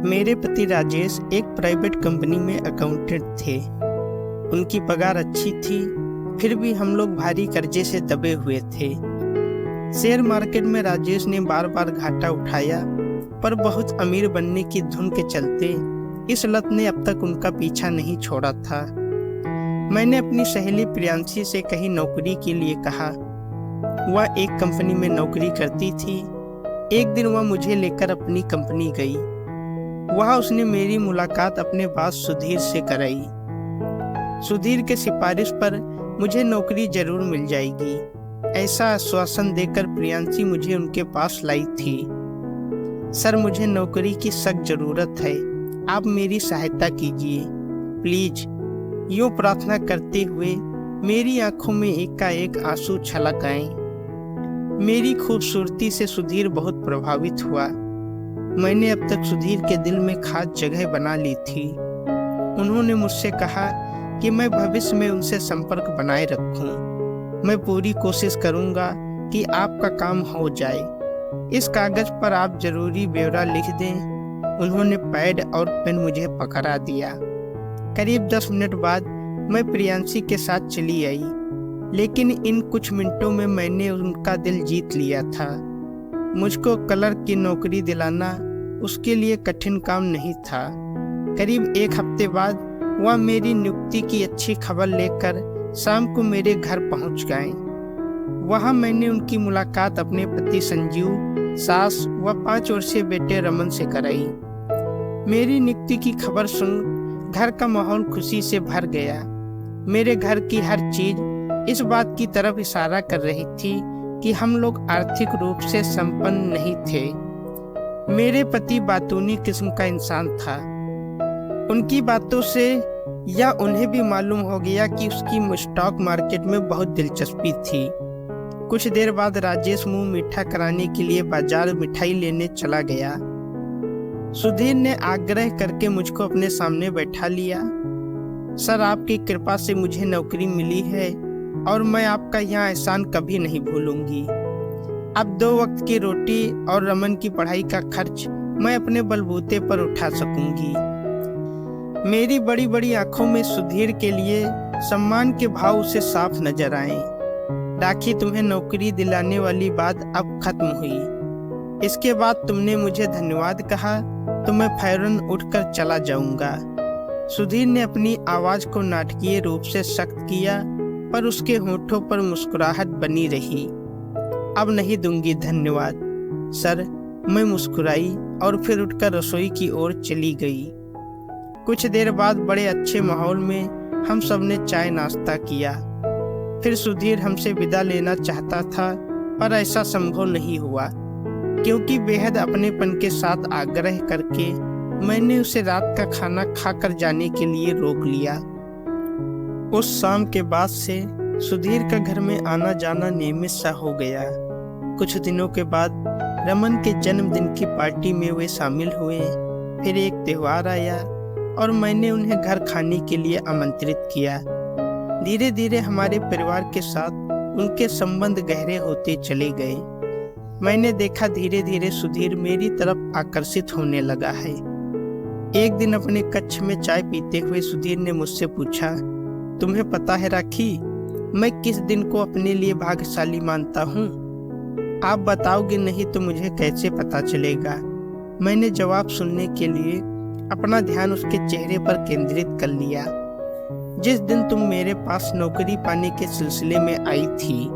मेरे पति राजेश एक प्राइवेट कंपनी में अकाउंटेंट थे। उनकी पगार अच्छी थी, फिर भी हम लोग भारी कर्जे से दबे हुए थे। शेयर मार्केट में राजेश ने बार बार घाटा उठाया, पर बहुत अमीर बनने की धुन के चलते इस लत ने अब तक उनका पीछा नहीं छोड़ा था। मैंने अपनी सहेली प्रियांशी से कहीं नौकरी के लिए कहा। वह एक कंपनी में नौकरी करती थी। एक दिन वह मुझे लेकर अपनी कंपनी गई। वहाँ उसने मेरी मुलाकात अपने बॉस सुधीर से कराई। सुधीर के सिफारिश पर मुझे नौकरी जरूर मिल जाएगी, ऐसा आश्वासन देकर प्रियांशी मुझे उनके पास लाई थी। सर, मुझे नौकरी की सख्त जरूरत है, आप मेरी सहायता कीजिए प्लीज। यूं प्रार्थना करते हुए मेरी आंखों में एकाएक आंसू छलक आए। मेरी खूबसूरती से सुधीर बहुत प्रभावित हुआ। मैंने अब तक सुधीर के दिल में खास जगह बना ली थी। उन्होंने मुझसे कहा कि मैं भविष्य में उनसे संपर्क बनाए रखूं। मैं पूरी कोशिश करूंगा कि आपका काम हो जाए। इस कागज पर आप जरूरी ब्यौरा लिख दें। उन्होंने पैड और पेन मुझे पकड़ा दिया। करीब 10 मिनट बाद मैं प्रियांशी के साथ चली आई, लेकिन इन कुछ मिनटों में मैंने उनका दिल जीत लिया था। मुझको क्लर्क की नौकरी दिलाना उसके लिए कठिन काम नहीं था। करीब 1 हफ्ते बाद वह मेरी नियुक्ति की अच्छी खबर लेकर शाम को मेरे घर पहुंच गए। वहां मैंने उनकी मुलाकात अपने पति संजीव, सास व 5 वर्षीय बेटे रमन से कराई। मेरी नियुक्ति की खबर सुन घर का माहौल खुशी से भर गया। मेरे घर की हर चीज इस बात की तरफ इशारा कर रही थी कि हम लोग आर्थिक रूप से संपन्न नहीं थे। मेरे पति बातूनी किस्म का इंसान था। उनकी बातों से या उन्हें भी मालूम हो गया कि उसकी स्टॉक मार्केट में बहुत दिलचस्पी थी। कुछ देर बाद राजेश मुंह मीठा कराने के लिए बाजार मिठाई लेने चला गया। सुधीर ने आग्रह करके मुझको अपने सामने बैठा लिया। सर, आपकी कृपा से मुझे नौकरी मिली है और मैं आपका यहाँ एहसान कभी नहीं भूलूंगी। अब 2 वक्त की रोटी और रमन की पढ़ाई का खर्च मैं अपने बलबूते पर उठा सकूंगी। मेरी बड़ी बड़ी आंखों में सुधीर के लिए सम्मान के भाव उसे साफ नजर आए। राखी, तुम्हें नौकरी दिलाने वाली बात अब खत्म हुई। इसके बाद तुमने मुझे धन्यवाद कहा तो मैं फौरन उठकर चला जाऊंगा। सुधीर ने अपनी आवाज को नाटकीय रूप से सख्त किया, पर उसके होठों पर मुस्कुराहट बनी रही। अब नहीं दूंगी धन्यवाद सर, मैं मुस्कुराई और फिर उठकर रसोई की ओर चली गई। कुछ देर बाद बड़े अच्छे माहौल में हम सब ने चाय नाश्ता किया। फिर सुधीर हमसे विदा लेना चाहता था, पर ऐसा संभव नहीं हुआ, क्योंकि बेहद अपनेपन के साथ आग्रह करके मैंने उसे रात का खाना खाकर जाने के लिए रोक लिया। उस शाम के बाद से सुधीर का घर में आना जाना नियमित सा हो गया। कुछ दिनों के बाद रमन के जन्मदिन की पार्टी में वे शामिल हुए। फिर एक त्योहार आया और मैंने उन्हें घर खाने के लिए आमंत्रित किया। धीरे धीरे हमारे परिवार के साथ उनके संबंध गहरे होते चले गए। मैंने देखा धीरे धीरे सुधीर मेरी तरफ आकर्षित होने लगा है। एक दिन अपने कक्ष में चाय पीते हुए सुधीर ने मुझसे पूछा, तुम्हें पता है राखी, मैं किस दिन को अपने लिए भाग्यशाली मानता हूँ? आप बताओगे नहीं तो मुझे कैसे पता चलेगा? मैंने जवाब सुनने के लिए अपना ध्यान उसके चेहरे पर केंद्रित कर लिया। जिस दिन तुम मेरे पास नौकरी पाने के सिलसिले में आई थी,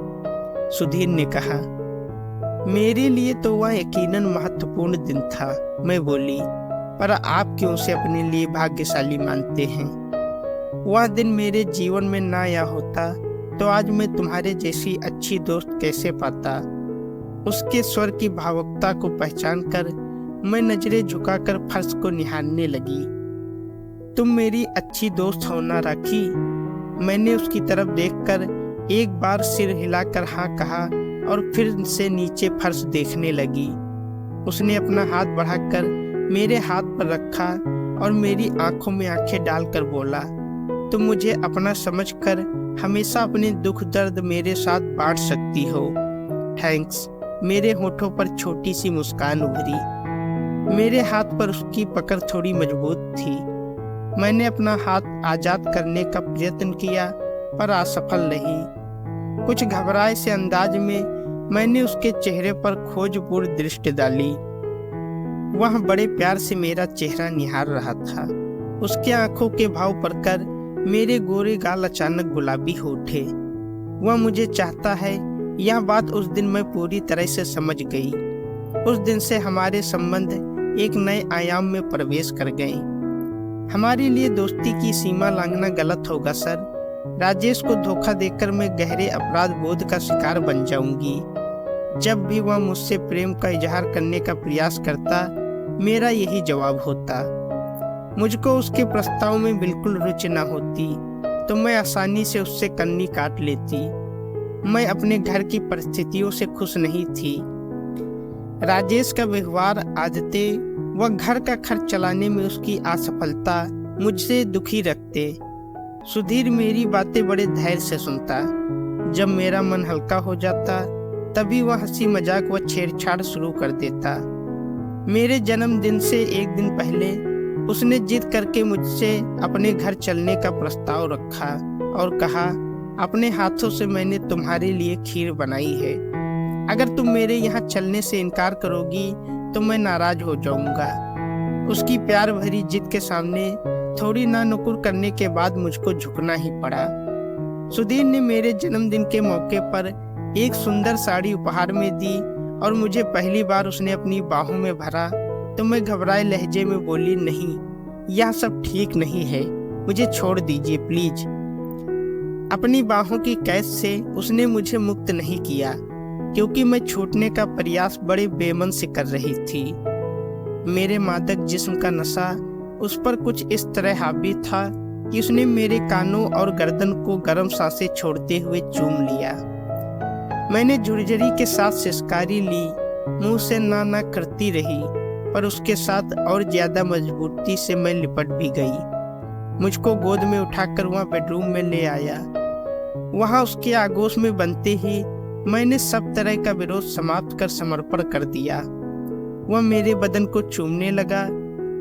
सुधीर ने कहा। मेरे लिए तो वह यकीनन महत्वपूर्ण दिन था, मैं बोली, पर आप क्यों उसे अपने लिए भाग्यशाली मानते हैं? वह दिन मेरे जीवन में ना आया होता तो आज मैं तुम्हारे जैसी अच्छी दोस्त कैसे पाता। उसके स्वर की भावुकता को पहचान कर मैं नजरें झुकाकर फर्श को निहारने लगी। तुम मेरी अच्छी दोस्त हो ना राखी? मैंने उसकी तरफ देखकर एक बार सिर हिलाकर हाँ कहा और फिर से नीचे फर्श देखने लगी। उसने अपना हाथ बढ़ाकर मेरे हाथ पर रखा और मेरी आंखों में आंखें डालकर बोला, तुम मुझे अपना समझकर हमेशा अपने दुख दर्द मेरे साथ बांट सकती हो। थैंक्स। मेरे होठों पर छोटी सी मुस्कान उभरी। मेरे हाथ पर उसकी पकड़ थोड़ी मजबूत थी। मैंने अपना हाथ आजाद करने का प्रयत्न किया पर असफल रही। कुछ घबराए से अंदाज में मैंने उसके चेहरे पर खोजपूर्ण दृष्टि डाली। वह बड़े प्यार से मेरा चेहरा निहार रहा था। उसके आंखों के भाव पढ़कर मेरे गोरे गाल अचानक गुलाबी हो उठे। वह मुझे चाहता है, यह बात उस दिन मैं पूरी तरह से समझ गई। उस दिन से हमारे संबंध एक नए आयाम में प्रवेश कर गए। हमारे लिए दोस्ती की सीमा लांघना गलत होगा सर। राजेश को धोखा देकर मैं गहरे अपराध बोध का शिकार बन जाऊंगी। जब भी वह मुझसे प्रेम का इजहार करने का प्रयास करता, मेरा यही जवाब होता। मुझको उसके प्रस्ताव में बिल्कुल रुचि न होती तो मैं आसानी से उससे कन्नी काट लेती। मैं अपने घर की परिस्थितियों से खुश नहीं थी। राजेश का व्यवहार, आदतें व घर का खर्च चलाने में उसकी असफलता मुझसे दुखी रखते। सुधीर मेरी बातें बड़े धैर्य से सुनता। जब मेरा मन हल्का हो जाता तभी वह हंसी मजाक व छेड़छाड़ शुरू कर देता। मेरे जन्मदिन से एक दिन पहले उसने जिद करके मुझसे अपने घर चलने का प्रस्ताव रखा और कहा, अपने हाथों से मैंने तुम्हारे लिए खीर बनाई है। अगर तुम मेरे यहाँ चलने से इनकार करोगी तो मैं नाराज हो जाऊंगा। उसकी प्यार भरी जिद के सामने थोड़ी नानुकुर करने के बाद मुझको झुकना ही पड़ा। सुधीर ने मेरे जन्मदिन के मौके पर एक सुंदर साड़ी उपहार में दी और मुझे पहली बार उसने अपनी बाहों में भरा तो मैं घबराए लहजे में बोली, नहीं, यह सब ठीक नहीं है, मुझे छोड़ दीजिए प्लीज। अपनी बाहों की कैद से उसने मुझे मुक्त नहीं किया क्योंकि मैं छूटने का प्रयास बड़े बेमन से कर रही थी। मेरे मादक जिस्म का नशा उस पर कुछ इस तरह हावी था कि उसने मेरे कानों और गर्दन को गर्म सांसें छोड़ते हुए चूम लिया। मैंने झुरझुरी के साथ सिसकारी ली, मुंह से ना करती रही, पर उसके साथ और ज्यादा मजबूती से मैं लिपट भी गई। मुझको गोद में उठाकर वह बेडरूम में ले आया। वहां उसके आगोश में बनते ही मैंने सब तरह का विरोध समाप्त कर समर्पण कर दिया। वह मेरे बदन को चूमने लगा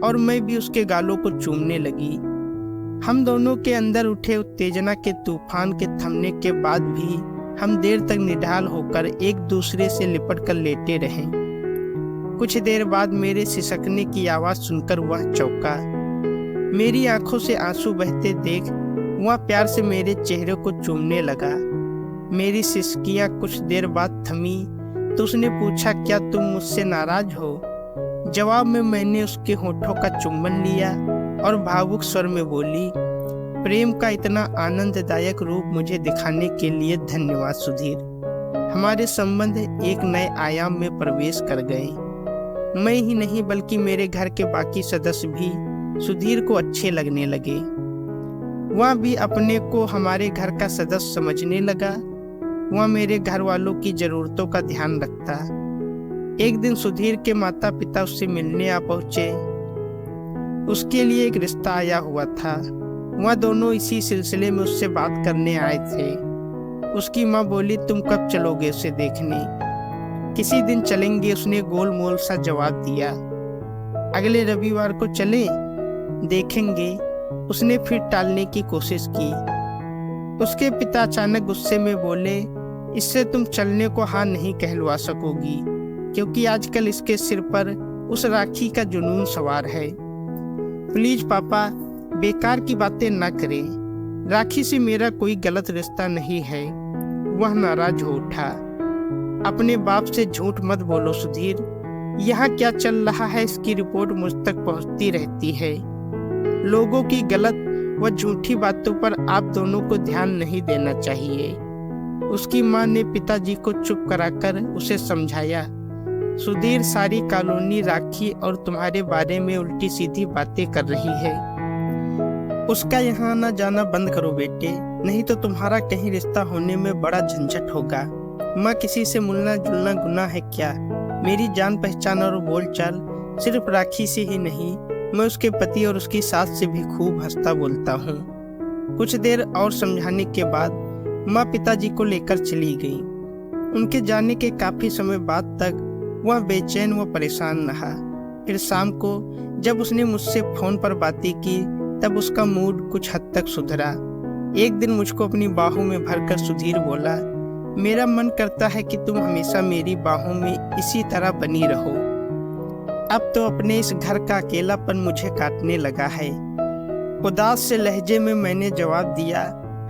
और मैं भी उसके गालों को चूमने लगी। हम दोनों के अंदर उठे उत्तेजना के तूफान के थमने के बाद भी हम देर तक निढाल होकर एक दूसरे से लिपट कर लेटे रहे। कुछ देर बाद मेरे सिसकने की आवाज सुनकर वह चौंका। मेरी आंखों से आंसू बहते देख वह प्यार से मेरे चेहरे को चूमने लगा। मेरी सिसकियां कुछ देर बाद थमी तो उसने पूछा, क्या तुम मुझसे नाराज हो? जवाब में मैंने उसके होठों का चुंबन लिया और भावुक स्वर में बोली, प्रेम का इतना आनंददायक रूप मुझे दिखाने के लिए धन्यवाद सुधीर। हमारे संबंध एक नए आयाम में प्रवेश कर गए। मैं ही नहीं बल्कि मेरे घर के बाकी सदस्य भी सुधीर को अच्छे लगने लगे। वह भी अपने को हमारे घर का सदस्य समझने लगा। वह मेरे घर वालों की जरूरतों का ध्यान रखता। एक दिन सुधीर के माता पिता उससे मिलने आ पहुंचे। उसके लिए एक रिश्ता आया हुआ था। वह दोनों इसी सिलसिले में उससे बात करने आए थे। उसकी माँ बोली, तुम कब चलोगे उसे देखने? किसी दिन चलेंगे, उसने गोल मोल सा जवाब दिया। अगले रविवार को चलें? देखेंगे। उसने फिर टालने की कोशिश की। उसके पिता अचानक गुस्से में बोले, इससे तुम चलने को हाँ नहीं कहलवा सकोगी क्योंकि आजकल इसके सिर पर उस राखी का जुनून सवार है। प्लीज पापा, बेकार की बातें ना करें। राखी से मेरा कोई गलत रिश्ता नहीं है। वह नाराज हो उठा। अपने बाप से झूठ मत बोलो सुधीर। यहाँ क्या चल रहा है इसकी रिपोर्ट मुझ तक पहुँचती रहती है। लोगों की गलत व झूठी बातों पर आप दोनों को ध्यान नहीं देना चाहिए। उसकी माँ ने पिताजी को चुप कराकर उसे समझाया, सुधीर, सारी कॉलोनी राखी और तुम्हारे बारे में उल्टी सीधी बातें कर रही है। उसका यहाँ आना जाना बंद करो बेटे, नहीं तो तुम्हारा कहीं रिश्ता होने में बड़ा झंझट होगा। माँ, किसी से मिलना जुलना गुनाह है क्या? मेरी जान पहचान और बोलचाल सिर्फ राखी से ही नहीं, मैं उसके पति और उसकी सास से भी खूब हंसता बोलता हूँ। कुछ देर और समझाने के बाद माँ पिताजी को लेकर चली गई। उनके जाने के काफी समय बाद तक वह बेचैन व परेशान रहा। फिर शाम को जब उसने मुझसे फ़ोन पर बातें की तब उसका मूड कुछ हद तक सुधरा। एक दिन मुझको अपनी बाहों में भरकर सुधीर बोला, मेरा मन करता है कि तुम हमेशा मेरी बाहों में इसी तरह बनी रहो। अब तो अपने इस घर का अकेलापन मुझे काटने लगा है। उदास से लहजे में मैंने जवाब दिया,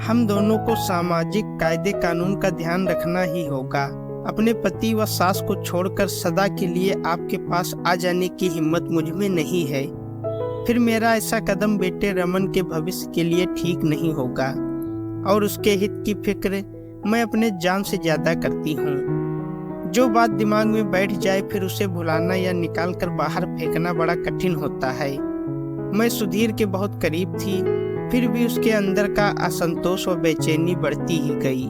हम दोनों को सामाजिक कायदे कानून का ध्यान रखना ही होगा। अपने पति व सास को छोड़कर सदा के लिए आपके पास आ जाने की हिम्मत मुझ में नहीं है। फिर मेरा ऐसा कदम बेटे रमन के भविष्य के लिए ठीक नहीं होगा और उसके हित की फिक्र मैं अपने जान से ज्यादा करती हूँ। जो बात दिमाग में बैठ जाए फिर उसे भुलाना या निकाल कर बाहर फेंकना बड़ा कठिन होता है। मैं सुधीर के बहुत करीब थी, फिर भी उसके अंदर का असंतोष व बेचैनी बढ़ती ही गई।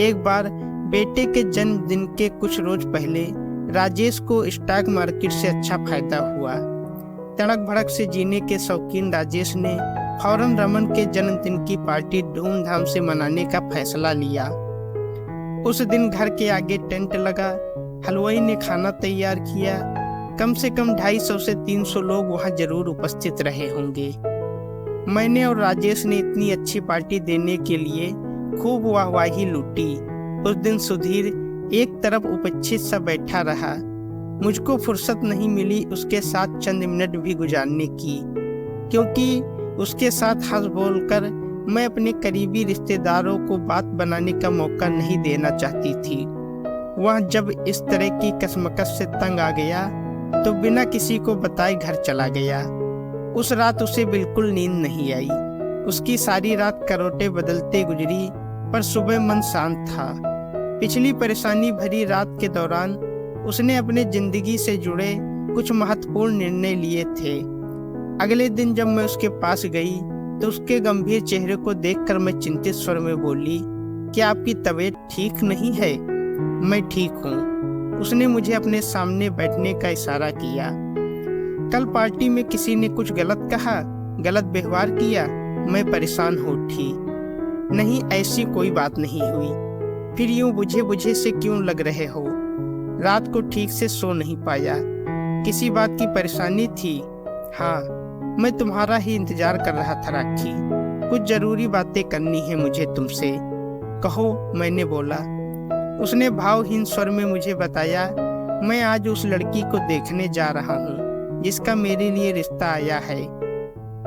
एक बार बेटे के जन्मदिन के कुछ रोज पहले राजेश को स्टॉक मार्केट से अच्छा फायदा हुआ। तड़क भड़क से जीने के शौकीन राजेश ने फौरन रमन के जन्मदिन की पार्टी धूमधाम से मनाने का फैसला लिया। उस दिन घर के आगे टेंट लगा, हलवाई ने खाना तैयार किया। कम से कम 250 से 300 लोग वहां जरूर उपस्थित रहे होंगे। मैंने और राजेश ने इतनी अच्छी पार्टी देने के लिए खूब वाहवाही लूटी। उस दिन सुधीर एक तरफ उपेक्षित सा बैठा रहा। मुझको फुर्सत नहीं मिली उसके साथ चंद मिनट भी गुजारने की, क्योंकि उसके साथ हंस बोलकर मैं अपने करीबी रिश्तेदारों को बात बनाने का मौका नहीं देना चाहती थी। वह जब इस तरह की कशमकश से तंग आ गया तो बिना किसी को बताए घर चला गया। उस रात उसे बिल्कुल नींद नहीं आई। उसकी सारी रात करवटें बदलते गुजरी, पर सुबह मन शांत था। पिछली परेशानी भरी रात के दौरान उसने अपने जिंदगी से जुड़े कुछ महत्वपूर्ण निर्णय लिए थे। अगले दिन जब मैं उसके पास गई तो उसके गंभीर चेहरे को देखकर मैं चिंतित स्वर में बोली, क्या आपकी तबीयत ठीक नहीं है? मैं ठीक हूँ। उसने मुझे अपने सामने बैठने का इशारा किया। कल पार्टी में किसी ने कुछ गलत कहा, गलत व्यवहार किया? मैं परेशान हो उठी। नहीं, ऐसी कोई बात नहीं हुई। फिर यूं बुझे बुझे से क्यों लग रहे हो? रात को ठीक से सो नहीं पाया? किसी बात की परेशानी थी? हाँ, मैं तुम्हारा ही इंतजार कर रहा था राखी। कुछ जरूरी बातें करनी है मुझे तुमसे। कहो, मैंने बोला। उसने भावहीन स्वर में मुझे बताया, मैं आज उस लड़की को देखने जा रहा हूँ जिसका मेरे लिए रिश्ता आया है।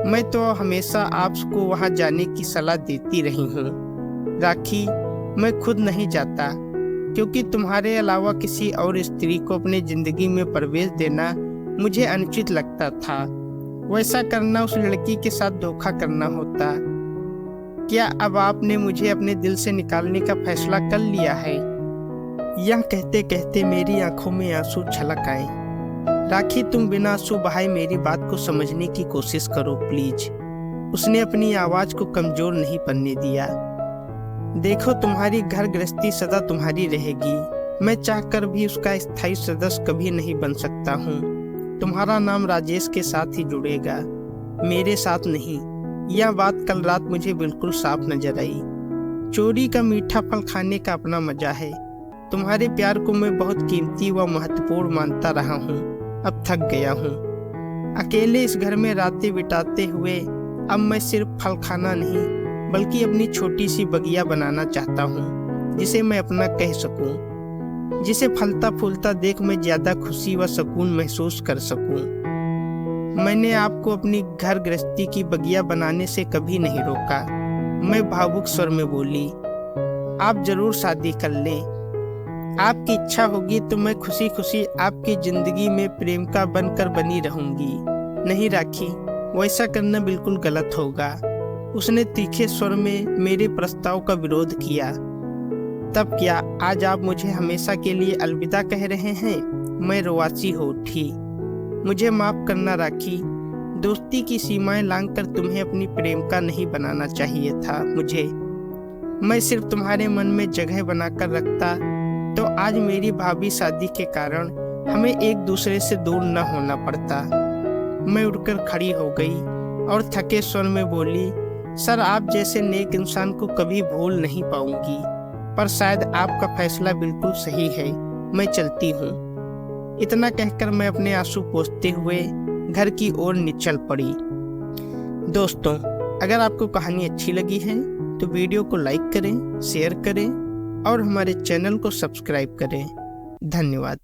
मैं तो हमेशा आपको वहाँ जाने की सलाह देती रही हूँ राखी। मैं खुद नहीं जाता, क्योंकि तुम्हारे अलावा किसी और स्त्री को अपने जिंदगी में प्रवेश देना मुझे अनुचित लगता था। वैसा करना उस लड़की के साथ धोखा करना होता। क्या अब आपने मुझे अपने दिल से निकालने का फैसला कर लिया है? यह कहते कहते मेरी आंखों में आंसू छलक आए। राखी, तुम बिना आंसू बहाए मेरी बात को समझने की कोशिश करो प्लीज। उसने अपनी आवाज को कमजोर नहीं पड़ने दिया। देखो, तुम्हारी घर गृहस्थी सदा तुम्हारी रहेगी। मैं चाहकर भी उसका स्थायी सदस्य कभी नहीं बन सकता हूँ। तुम्हारा नाम राजेश के साथ ही जुड़ेगा, मेरे साथ नहीं। यह बात कल रात मुझे बिल्कुल साफ नजर आई। चोरी का मीठा फल खाने का अपना मजा है। तुम्हारे प्यार को मैं बहुत कीमती व महत्वपूर्ण मानता रहा हूँ। अब थक गया हूँ अकेले इस घर में रातें बिताते हुए। अब मैं सिर्फ फल खाना नहीं बल्कि अपनी छोटी सी बगिया बनाना चाहता हूँ, जिसे मैं अपना कह सकूँ, जिसे फलता फूलता देख मैं ज्यादा खुशी व सुकून महसूस कर सकूँ। मैंने आपको अपनी घर गृहस्थी की बगिया बनाने से कभी नहीं रोका। मैं भावुक स्वर में बोली, आप जरूर शादी कर लें। आपकी इच्छा होगी तो मैं खुशी खुशी आपकी जिंदगी में प्रेमिका बनकर बनी रहूंगी। नहीं राखी, वैसा करना बिल्कुल गलत होगा। उसने तीखे स्वर में मेरे प्रस्ताव का विरोध किया। तब क्या आज आप मुझे हमेशा के लिए अलविदा कह रहे हैं? मैं रोआसी हो उठी। मुझे माफ करना राखी, दोस्ती की सीमाएं लांघकर तुम्हें अपनी प्रेमिका नहीं बनाना चाहिए था मुझे। मैं सिर्फ तुम्हारे मन में जगह बनाकर रखता तो आज मेरी भाभी शादी के कारण हमें एक दूसरे से दूर न होना पड़ता। मैं उठकर खड़ी हो गई और थके स्वर में बोली, सर, आप जैसे नेक इंसान को कभी भूल नहीं पाऊंगी, पर शायद आपका फैसला बिल्कुल सही है। मैं चलती हूँ। इतना कहकर मैं अपने आंसू पोंछते हुए घर की ओर निकल पड़ी। दोस्तों, अगर आपको कहानी अच्छी लगी है तो वीडियो को लाइक करें, शेयर करें और हमारे चैनल को सब्सक्राइब करें। धन्यवाद।